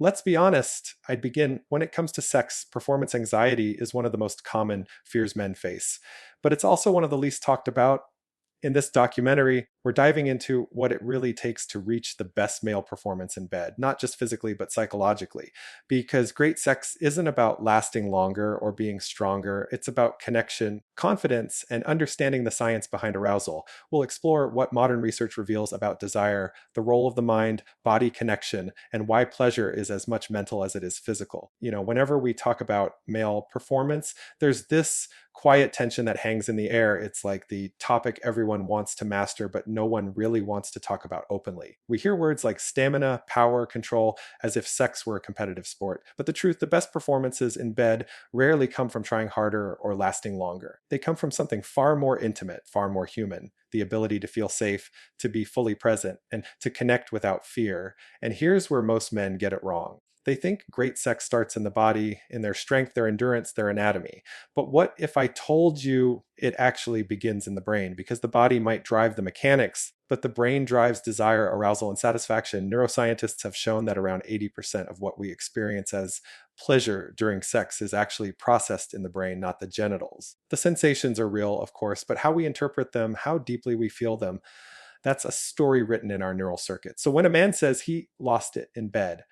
Let's be honest, I'd begin when it comes to sex, performance anxiety is one of the most common fears men face, but it's also one of the least talked about. In this documentary, we're diving into what it really takes to reach the best male performance in bed, not just physically, but psychologically. Because great sex isn't about lasting longer or being stronger, it's about connection, confidence, and understanding the science behind arousal. We'll explore what modern research reveals about desire, the role of the mind body connection, and why pleasure is as much mental as it is physical. Whenever we talk about male performance, there's this quiet tension that hangs in the air. It's like the topic everyone wants to master, but no one really wants to talk about openly. We hear words like stamina, power, control, as if sex were a competitive sport. But the truth, the best performances in bed rarely come from trying harder or lasting longer. They come from something far more intimate, far more human. The ability to feel safe, to be fully present, and to connect without fear. And here's where most men get it wrong. They think great sex starts in the body, in their strength, their endurance, their anatomy. But what if I told you it actually begins in the brain? Because the body might drive the mechanics, but the brain drives desire, arousal, and satisfaction. Neuroscientists have shown that around 80% of what we experience as pleasure during sex is actually processed in the brain, not the genitals. The sensations are real, of course, but how we interpret them, how deeply we feel them, that's a story written in our neural circuit. So when a man says he lost it in bed,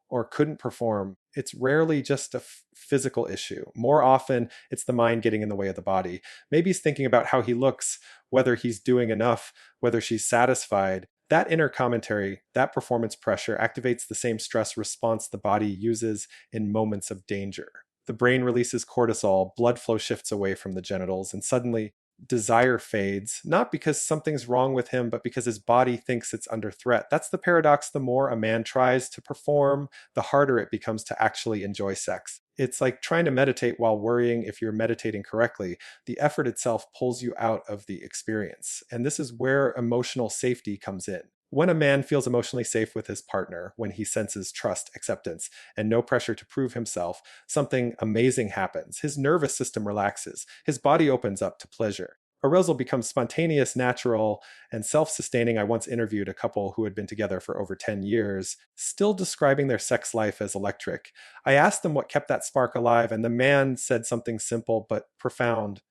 or couldn't perform, it's rarely just a physical issue. More often, it's the mind getting in the way of the body. Maybe he's thinking about how he looks, whether he's doing enough, whether she's satisfied. That inner commentary, that performance pressure activates the same stress response the body uses in moments of danger. The brain releases cortisol, blood flow shifts away from the genitals, and suddenly desire fades, not because something's wrong with him, but because his body thinks it's under threat. That's the paradox. The more a man tries to perform, the harder it becomes to actually enjoy sex. It's like trying to meditate while worrying if you're meditating correctly. The effort itself pulls you out of the experience. And this is where emotional safety comes in. When a man feels emotionally safe with his partner, when he senses trust, acceptance, and no pressure to prove himself, something amazing happens. His nervous system relaxes. His body opens up to pleasure. Arousal becomes spontaneous, natural, and self sustaining. I once interviewed a couple who had been together for over 10 years, still describing their sex life as electric. I asked them what kept that spark alive, and the man said something simple but profound.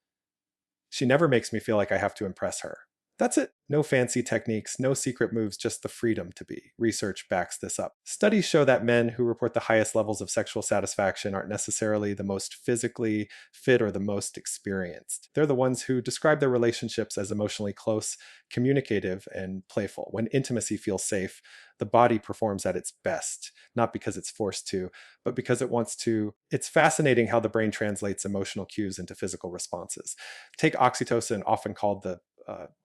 She never makes me feel like I have to impress her. That's it. No fancy techniques, no secret moves, just the freedom to be. Research backs this up. Studies show that men who report the highest levels of sexual satisfaction aren't necessarily the most physically fit or the most experienced. They're the ones who describe their relationships as emotionally close, communicative, and playful. When intimacy feels safe, the body performs at its best, not because it's forced to, but because it wants to. It's fascinating how the brain translates emotional cues into physical responses. Take oxytocin, often called the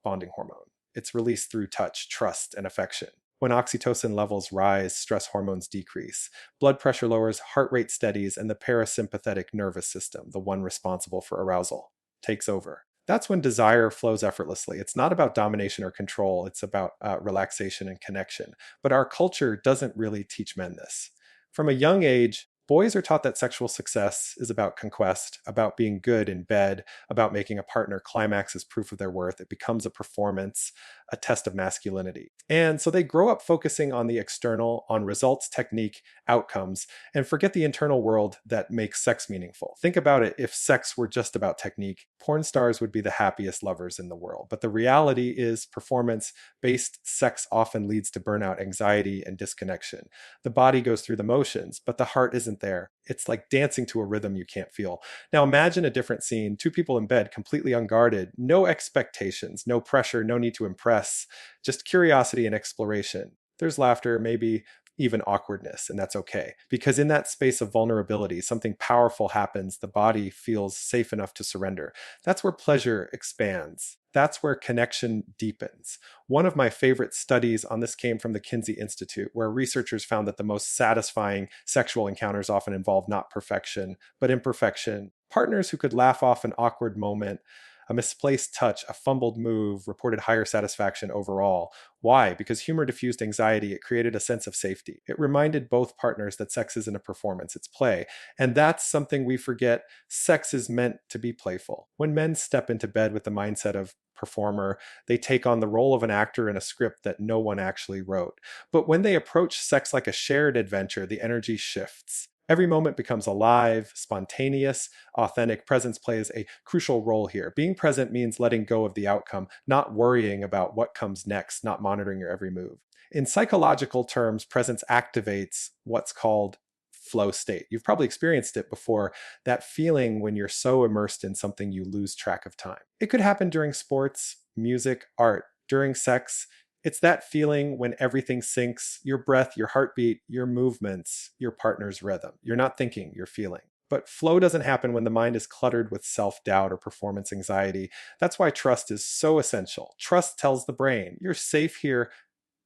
bonding hormone. It's released through touch, trust, and affection. When oxytocin levels rise, stress hormones decrease. Blood pressure lowers, heart rate steadies, and the parasympathetic nervous system, the one responsible for arousal, takes over. That's when desire flows effortlessly. It's not about domination or control, it's about relaxation and connection. But our culture doesn't really teach men this. From a young age, boys are taught that sexual success is about conquest, about being good in bed, about making a partner climax as proof of their worth. It becomes a performance, a test of masculinity. And so they grow up focusing on the external, on results, technique, outcomes, and forget the internal world that makes sex meaningful. Think about it. If sex were just about technique, porn stars would be the happiest lovers in the world. But the reality is performance based sex often leads to burnout, anxiety, and disconnection. The body goes through the motions, but the heart isn't there. It's like dancing to a rhythm you can't feel. Now imagine a different scene, two people in bed, completely unguarded, no expectations, no pressure, no need to impress, just curiosity and exploration. There's laughter, maybe even awkwardness, and that's okay. Because in that space of vulnerability, something powerful happens. The body feels safe enough to surrender. That's where pleasure expands. That's where connection deepens. One of my favorite studies on this came from the Kinsey Institute, where researchers found that the most satisfying sexual encounters often involve not perfection, but imperfection. Partners who could laugh off an awkward moment, a misplaced touch, a fumbled move reported higher satisfaction overall. Why? Because humor diffused anxiety. It created a sense of safety. It reminded both partners that sex isn't a performance, it's play. And that's something we forget. Sex is meant to be playful. When men step into bed with the mindset of performer. They take on the role of an actor in a script that no one actually wrote. But when they approach sex like a shared adventure, the energy shifts. Every moment becomes alive, spontaneous, authentic. Presence plays a crucial role here. Being present means letting go of the outcome, not worrying about what comes next, not monitoring your every move. In psychological terms, presence activates what's called flow state. You've probably experienced it before, that feeling when you're so immersed in something you lose track of time. It could happen during sports, music, art, during sex. It's that feeling when everything syncs, your breath, your heartbeat, your movements, your partner's rhythm. You're not thinking, you're feeling. But flow doesn't happen when the mind is cluttered with self doubt or performance anxiety. That's why trust is so essential. Trust tells the brain, you're safe here.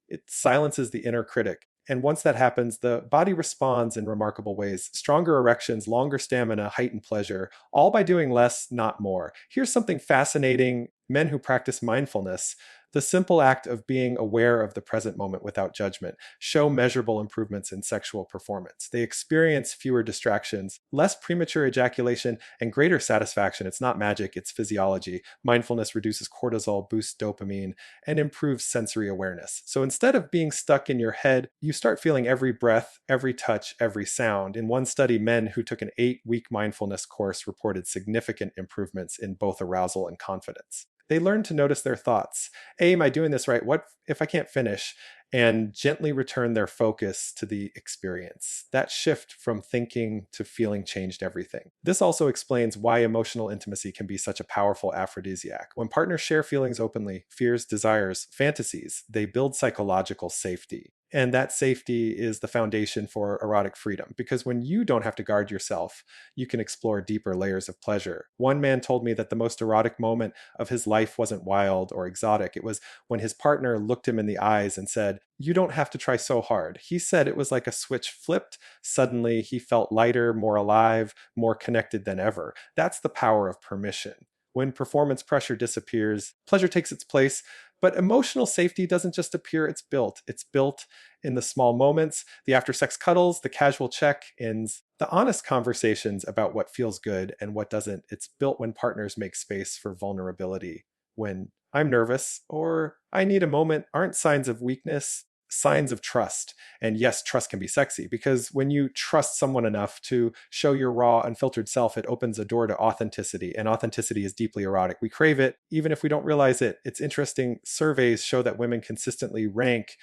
It silences the inner critic. And once that happens, the body responds in remarkable ways. Stronger erections, longer stamina, heightened pleasure, all by doing less, not more. Here's something fascinating. Men who practice mindfulness, the simple act of being aware of the present moment without judgment, show measurable improvements in sexual performance. They experience fewer distractions, less premature ejaculation, and greater satisfaction. It's not magic, it's physiology. Mindfulness reduces cortisol, boosts dopamine, and improves sensory awareness. So instead of being stuck in your head, you start feeling every breath, every touch, every sound. In one study, men who took an 8-week mindfulness course reported significant improvements in both arousal and confidence. They learn to notice their thoughts. A, am I doing this right? What if I can't finish? And gently return their focus to the experience. That shift from thinking to feeling changed everything. This also explains why emotional intimacy can be such a powerful aphrodisiac. When partners share feelings openly, fears, desires, fantasies, they build psychological safety. And that safety is the foundation for erotic freedom, because when you don't have to guard yourself, you can explore deeper layers of pleasure. One man told me that the most erotic moment of his life wasn't wild or exotic. It was when his partner looked him in the eyes and said, "You don't have to try so hard." He said it was like a switch flipped. Suddenly, he felt lighter, more alive, more connected than ever. That's the power of permission. When performance pressure disappears, pleasure takes its place. But emotional safety doesn't just appear, it's built. It's built in the small moments, the after sex cuddles, the casual check-ins, the honest conversations about what feels good and what doesn't. It's built when partners make space for vulnerability. When "I'm nervous" or "I need a moment" aren't signs of weakness, signs of trust. And yes, trust can be sexy, because when you trust someone enough to show your raw, unfiltered self, it opens a door to authenticity. And authenticity is deeply erotic. We crave it, even if we don't realize it. It's interesting. Surveys show that women consistently rank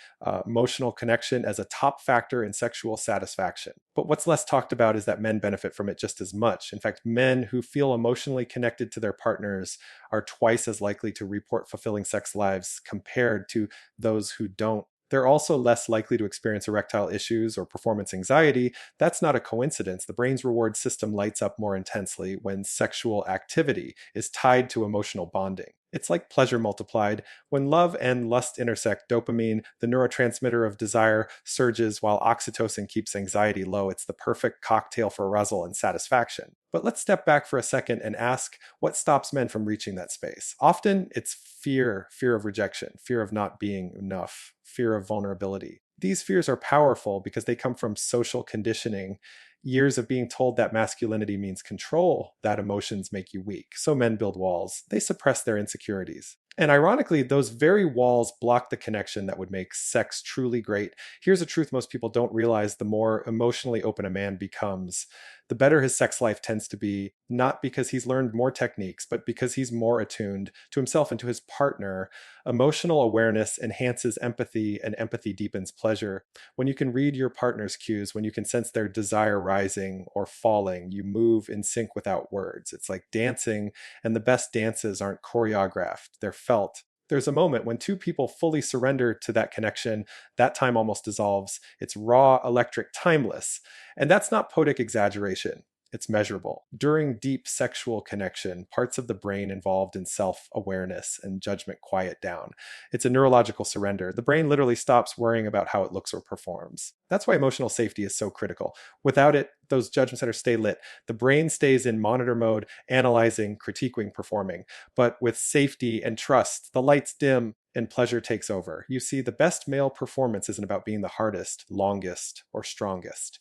emotional connection as a top factor in sexual satisfaction. But what's less talked about is that men benefit from it just as much. In fact, men who feel emotionally connected to their partners are twice as likely to report fulfilling sex lives compared to those who don't. They're also less likely to experience erectile issues or performance anxiety. That's not a coincidence. The brain's reward system lights up more intensely when sexual activity is tied to emotional bonding. It's like pleasure multiplied. When love and lust intersect, dopamine, the neurotransmitter of desire, surges while oxytocin keeps anxiety low. It's the perfect cocktail for arousal and satisfaction. But let's step back for a second and ask, what stops men from reaching that space? Often it's fear of rejection, fear of not being enough, fear of vulnerability. These fears are powerful because they come from social conditioning, years of being told that masculinity means control, that emotions make you weak. So men build walls. They suppress their insecurities. And ironically, those very walls block the connection that would make sex truly great. Here's a truth most people don't realize: the more emotionally open a man becomes, the better his sex life tends to be, not because he's learned more techniques, but because he's more attuned to himself and to his partner. Emotional awareness enhances empathy, and empathy deepens pleasure. When you can read your partner's cues, when you can sense their desire rising or falling, you move in sync without words. It's like dancing, and the best dances aren't choreographed, they're felt. There's a moment when two people fully surrender to that connection. That time almost dissolves. It's raw, electric, timeless. And that's not poetic exaggeration. It's measurable. During deep sexual connection, parts of the brain involved in self-awareness and judgment quiet down. It's a neurological surrender. The brain literally stops worrying about how it looks or performs. That's why emotional safety is so critical. Without it, those judgment centers stay lit. The brain stays in monitor mode, analyzing, critiquing, performing. But with safety and trust, the lights dim and pleasure takes over. You see, the best male performance isn't about being the hardest, longest, or strongest.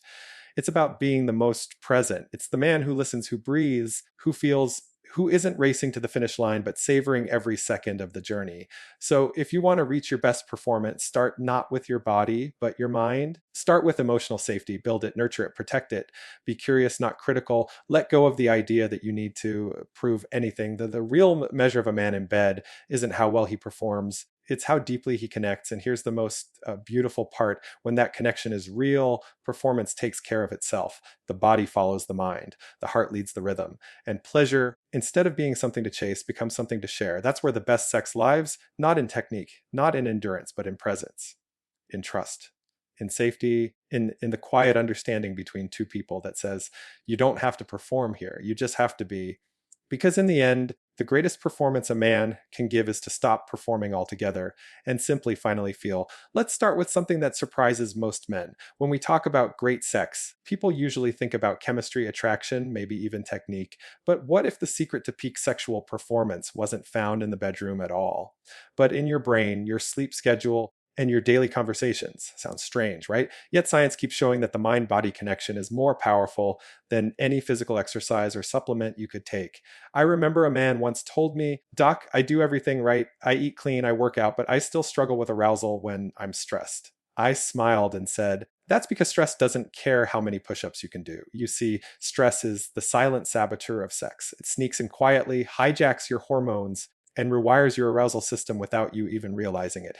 It's about being the most present. It's the man who listens, who breathes, who feels, who isn't racing to the finish line, but savoring every second of the journey. So if you want to reach your best performance, start not with your body, but your mind. Start with emotional safety, build it, nurture it, protect it. Be curious, not critical. Let go of the idea that you need to prove anything. The real measure of a man in bed isn't how well he performs. It's how deeply he connects. And here's the most beautiful part: when that connection is real, performance takes care of itself. The body follows the mind, the heart leads the rhythm. And pleasure, instead of being something to chase, becomes something to share. That's where the best sex lives, not in technique, not in endurance, but in presence, in trust, in safety, in the quiet understanding between two people that says, you don't have to perform here, you just have to be. Because in the end, the greatest performance a man can give is to stop performing altogether and simply finally feel. Let's start with something that surprises most men. When we talk about great sex, people usually think about chemistry, attraction, maybe even technique. But what if the secret to peak sexual performance wasn't found in the bedroom at all, but in your brain, your sleep schedule, and your daily conversations? Sounds strange, right? Yet science keeps showing that the mind-body connection is more powerful than any physical exercise or supplement you could take. I remember a man once told me, "Doc, I do everything right. I eat clean, I work out, but I still struggle with arousal when I'm stressed." I smiled and said, that's because stress doesn't care how many push-ups you can do. You see, stress is the silent saboteur of sex. It sneaks in quietly, hijacks your hormones, and rewires your arousal system without you even realizing it.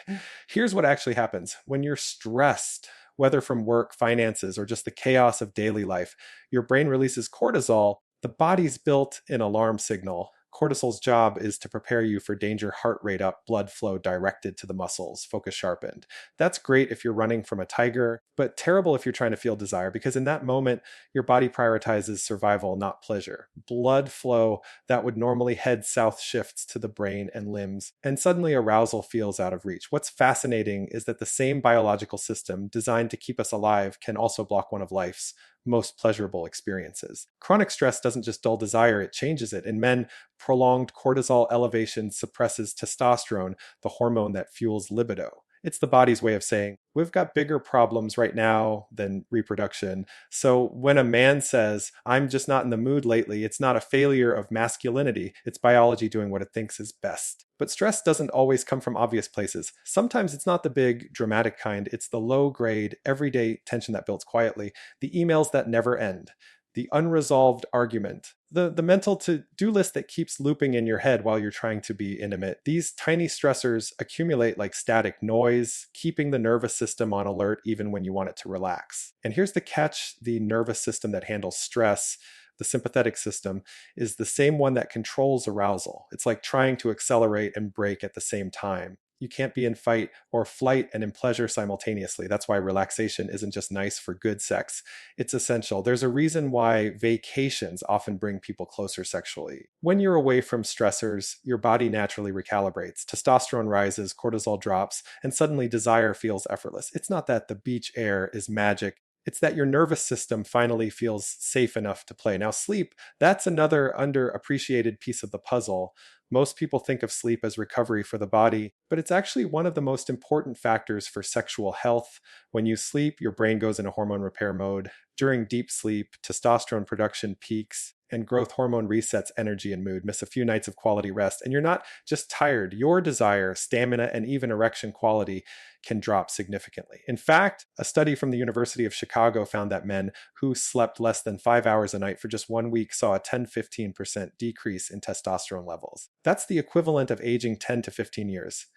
Here's what actually happens. When you're stressed, whether from work, finances, or just the chaos of daily life, your brain releases cortisol. The body's built an alarm signal. Cortisol's job is to prepare you for danger, heart rate up, blood flow directed to the muscles, focus sharpened. That's great if you're running from a tiger, but terrible if you're trying to feel desire, because in that moment, your body prioritizes survival, not pleasure. Blood flow that would normally head south shifts to the brain and limbs, and suddenly arousal feels out of reach. What's fascinating is that the same biological system designed to keep us alive can also block one of life's most pleasurable experiences. Chronic stress doesn't just dull desire, it changes it. In men, prolonged cortisol elevation suppresses testosterone, the hormone that fuels libido. It's the body's way of saying, we've got bigger problems right now than reproduction. So when a man says, I'm just not in the mood lately, it's not a failure of masculinity. It's biology doing what it thinks is best. But stress doesn't always come from obvious places. Sometimes it's not the big, dramatic kind. It's the low-grade, everyday tension that builds quietly, the emails that never end, the unresolved argument, the mental to-do list that keeps looping in your head while you're trying to be intimate. These tiny stressors accumulate like static noise, keeping the nervous system on alert even when you want it to relax. And here's the catch: the nervous system that handles stress, the sympathetic system, is the same one that controls arousal. It's like trying to accelerate and brake at the same time. You can't be in fight or flight and in pleasure simultaneously. That's why relaxation isn't just nice for good sex. It's essential. There's a reason why vacations often bring people closer sexually. When you're away from stressors, your body naturally recalibrates. Testosterone rises, cortisol drops, and suddenly desire feels effortless. It's not that the beach air is magic. It's that your nervous system finally feels safe enough to play. Now, sleep, that's another underappreciated piece of the puzzle. Most people think of sleep as recovery for the body, but it's actually one of the most important factors for sexual health. When you sleep, your brain goes into hormone repair mode. During deep sleep, testosterone production peaks and growth hormone resets energy and mood. Miss a few nights of quality rest, and you're not just tired. Your desire, stamina, and even erection quality can drop significantly. In fact, a study from the University of Chicago found that men who slept less than 5 hours a night for just 1 week saw a 10-15% decrease in testosterone levels. That's the equivalent of aging 10 to 15 years.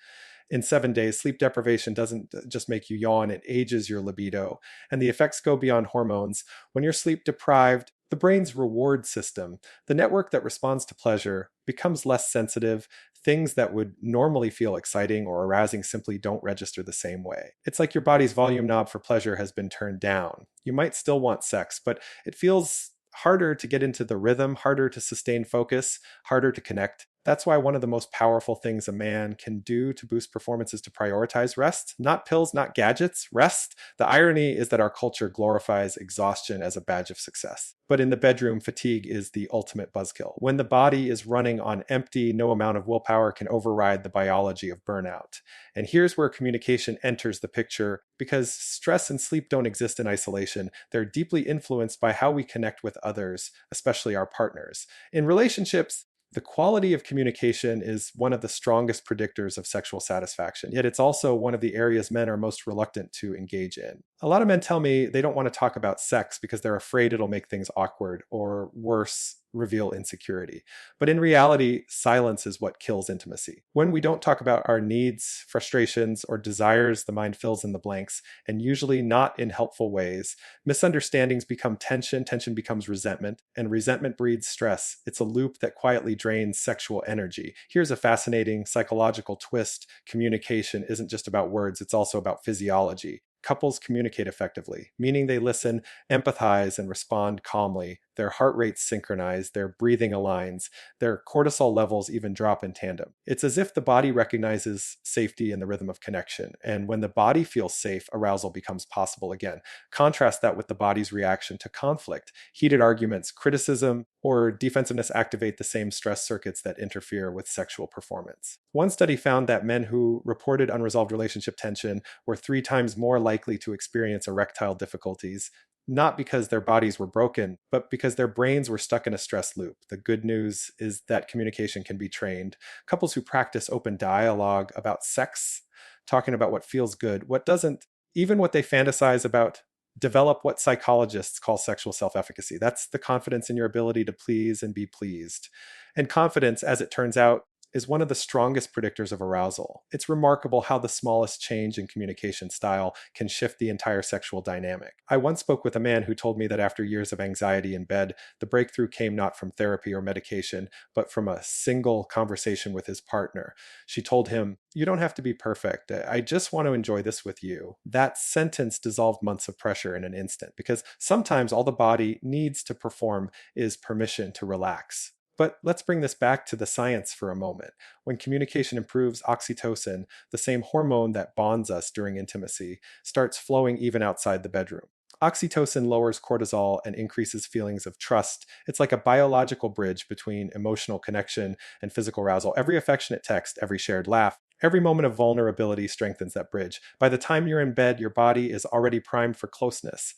In 7 days, sleep deprivation doesn't just make you yawn, it ages your libido. And the effects go beyond hormones. When you're sleep deprived, the brain's reward system, the network that responds to pleasure, becomes less sensitive. Things that would normally feel exciting or arousing simply don't register the same way. It's like your body's volume knob for pleasure has been turned down. You might still want sex, but it feels harder to get into the rhythm, harder to sustain focus, harder to connect. That's why one of the most powerful things a man can do to boost performance is to prioritize rest. Not pills, not gadgets, rest. The irony is that our culture glorifies exhaustion as a badge of success. But in the bedroom, fatigue is the ultimate buzzkill. When the body is running on empty, no amount of willpower can override the biology of burnout. And here's where communication enters the picture, because stress and sleep don't exist in isolation. They're deeply influenced by how we connect with others, especially our partners. In relationships, The quality of communication is one of the strongest predictors of sexual satisfaction, yet it's also one of the areas men are most reluctant to engage in. A lot of men tell me they don't want to talk about sex because they're afraid it'll make things awkward or worse, reveal insecurity. But in reality, silence is what kills intimacy. When we don't talk about our needs, frustrations, or desires, the mind fills in the blanks, and usually not in helpful ways. Misunderstandings become tension, tension becomes resentment, and resentment breeds stress. It's a loop that quietly drains sexual energy. Here's a fascinating psychological twist. Communication isn't just about words, it's also about physiology. Couples communicate effectively, meaning they listen, empathize, and respond calmly. Their heart rates synchronize, their breathing aligns, their cortisol levels even drop in tandem. It's as if the body recognizes safety in the rhythm of connection. And when the body feels safe, arousal becomes possible again. Contrast that with the body's reaction to conflict. Heated arguments, criticism, or defensiveness activate the same stress circuits that interfere with sexual performance. One study found that men who reported unresolved relationship tension were 3 times more likely to experience erectile difficulties, not because their bodies were broken, but because their brains were stuck in a stress loop. The good news is that communication can be trained. Couples who practice open dialogue about sex, talking about what feels good, what doesn't, even what they fantasize about, develop what psychologists call sexual self-efficacy. That's the confidence in your ability to please and be pleased. And confidence, as it turns out, is one of the strongest predictors of arousal. It's remarkable how the smallest change in communication style can shift the entire sexual dynamic. I once spoke with a man who told me that after years of anxiety in bed, the breakthrough came not from therapy or medication, but from a single conversation with his partner. She told him, "You don't have to be perfect. I just want to enjoy this with you." That sentence dissolved months of pressure in an instant, because sometimes all the body needs to perform is permission to relax. But let's bring this back to the science for a moment. When communication improves, oxytocin, the same hormone that bonds us during intimacy, starts flowing even outside the bedroom. Oxytocin lowers cortisol and increases feelings of trust. It's like a biological bridge between emotional connection and physical arousal. Every affectionate text, every shared laugh, every moment of vulnerability strengthens that bridge. By the time you're in bed, your body is already primed for closeness.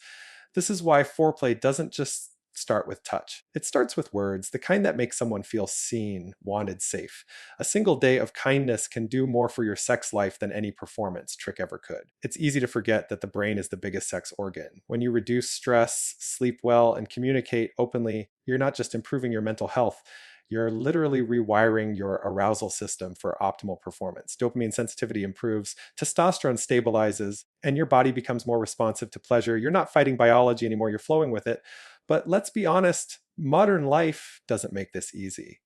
This is why foreplay doesn't just start with touch. It starts with words, the kind that make someone feel seen, wanted, safe. A single day of kindness can do more for your sex life than any performance trick ever could. It's easy to forget that the brain is the biggest sex organ. When you reduce stress, sleep well, and communicate openly, you're not just improving your mental health, you're literally rewiring your arousal system for optimal performance. Dopamine sensitivity improves, testosterone stabilizes, and your body becomes more responsive to pleasure. You're not fighting biology anymore, you're flowing with it. But let's be honest, modern life doesn't make this easy.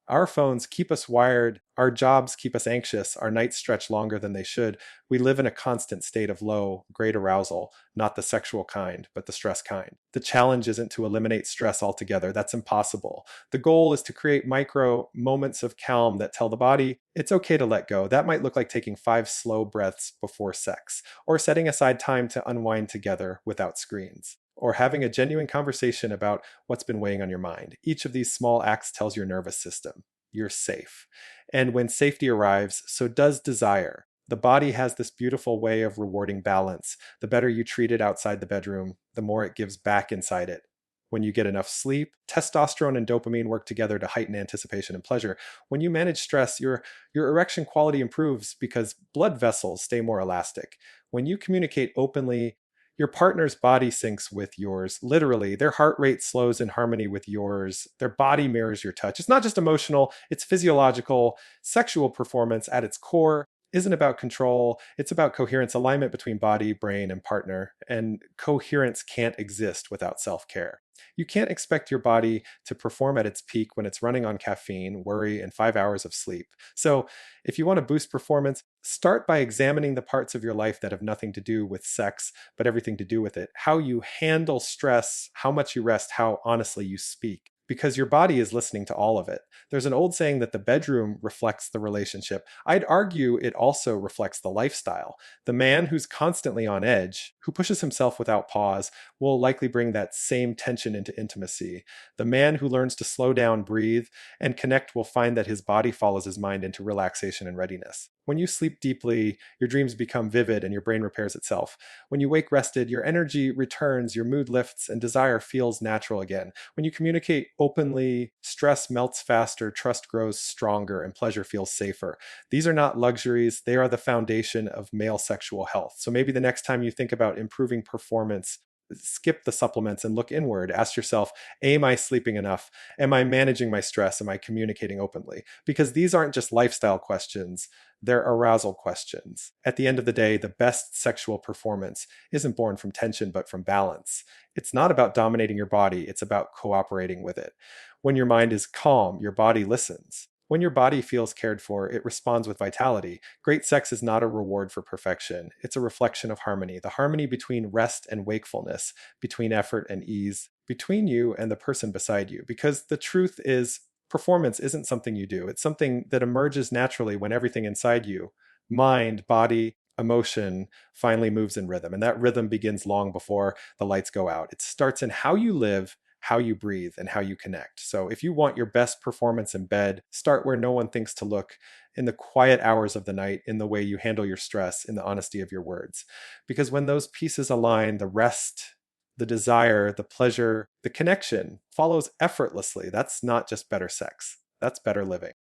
Our phones keep us wired, our jobs keep us anxious, our nights stretch longer than they should. We live in a constant state of low, great arousal, not the sexual kind, but the stress kind. The challenge isn't to eliminate stress altogether, that's impossible. The goal is to create micro moments of calm that tell the body, it's okay to let go. That might look like taking 5 slow breaths before sex, or setting aside time to unwind together without screens, or having a genuine conversation about what's been weighing on your mind. Each of these small acts tells your nervous system, you're safe. And when safety arrives, so does desire. The body has this beautiful way of rewarding balance. The better you treat it outside the bedroom, the more it gives back inside it. When you get enough sleep, testosterone and dopamine work together to heighten anticipation and pleasure. When you manage stress, your erection quality improves because blood vessels stay more elastic. When you communicate openly, your partner's body syncs with yours. Literally, their heart rate slows in harmony with yours. Their body mirrors your touch. It's not just emotional, it's physiological. Sexual performance at its core isn't about control, it's about coherence, alignment between body, brain, and partner. And coherence can't exist without self-care. You can't expect your body to perform at its peak when it's running on caffeine, worry, and 5 hours of sleep. So, if you want to boost performance, start by examining the parts of your life that have nothing to do with sex, but everything to do with it. How you handle stress, how much you rest, how honestly you speak. Because your body is listening to all of it. There's an old saying that the bedroom reflects the relationship. I'd argue it also reflects the lifestyle. The man who's constantly on edge, who pushes himself without pause, will likely bring that same tension into intimacy. The man who learns to slow down, breathe, and connect will find that his body follows his mind into relaxation and readiness. When you sleep deeply, your dreams become vivid and your brain repairs itself. When you wake rested, your energy returns, your mood lifts, and desire feels natural again. When you communicate openly, stress melts faster, trust grows stronger, and pleasure feels safer. These are not luxuries, they are the foundation of male sexual health. So maybe the next time you think about improving performance, skip the supplements and look inward. Ask yourself, am I sleeping enough? Am I managing my stress? Am I communicating openly? Because these aren't just lifestyle questions, they're arousal questions. At the end of the day, the best sexual performance isn't born from tension, but from balance. It's not about dominating your body, it's about cooperating with it. When your mind is calm, your body listens. When your body feels cared for, it responds with vitality. Great sex is not a reward for perfection. It's a reflection of harmony, the harmony between rest and wakefulness, between effort and ease, between you and the person beside you. Because the truth is, performance isn't something you do, it's something that emerges naturally when everything inside you, mind, body, emotion, finally moves in rhythm. And that rhythm begins long before the lights go out. It starts in how you live, how you breathe, and how you connect. So if you want your best performance in bed, start where no one thinks to look, in the quiet hours of the night, in the way you handle your stress, in the honesty of your words. Because when those pieces align, the rest, the desire, the pleasure, the connection follows effortlessly. That's not just better sex, that's better living.